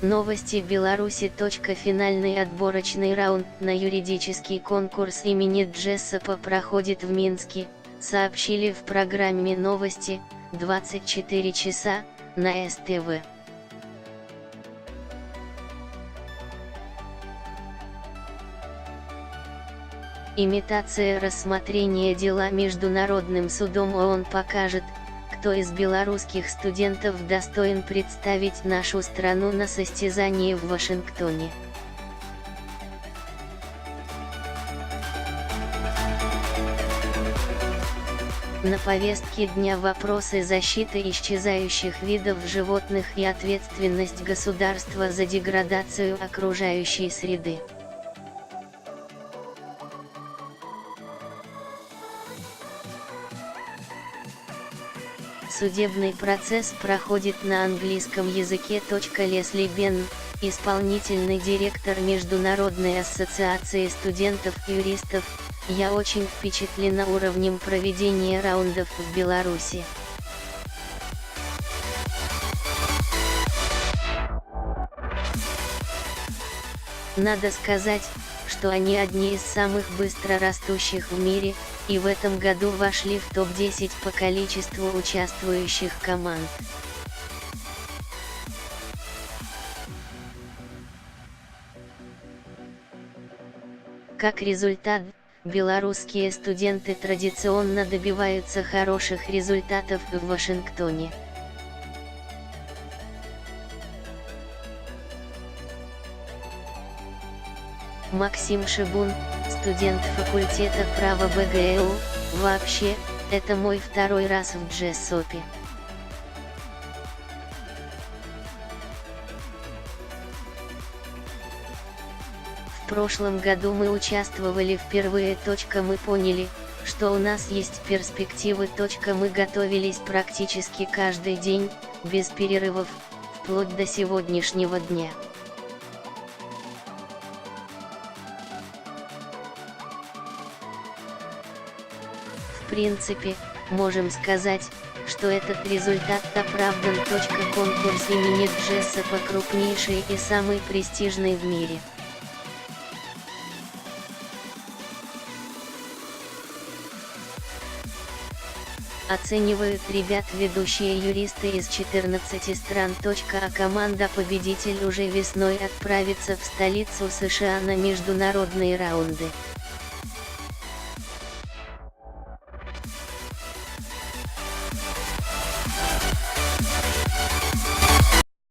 Новости Беларуси. Финальный отборочный раунд на юридический конкурс имени Джессопа проходит в Минске, сообщили в программе «Новости», 24 часа, на СТВ. Имитация рассмотрения дела Международным судом ООН покажет, кто из белорусских студентов достоин представить нашу страну на состязании в Вашингтоне. На повестке дня вопросы защиты исчезающих видов животных и ответственность государства за деградацию окружающей среды. Судебный процесс проходит на английском языке. Лесли Бенн, исполнительный директор Международной ассоциации студентов-юристов, я очень впечатлена уровнем проведения раундов в Беларуси. Надо сказать, что они одни из самых быстро растущих в мире, и в этом году вошли в топ-10 по количеству участвующих команд. Как результат, белорусские студенты традиционно добиваются хороших результатов в Вашингтоне. Максим Шибун, студент факультета права БГУ, вообще, это мой второй раз в Джессопе. В прошлом году мы участвовали впервые. Мы поняли, что у нас есть перспективы. Мы готовились практически каждый день, без перерывов, вплоть до сегодняшнего дня. В принципе, можем сказать, что этот результат оправдан. Конкурс имени Джессопа крупнейший и самый престижный в мире. Оценивают ребят ведущие юристы из 14 стран. А команда-победитель уже весной отправится в столицу США на международные раунды.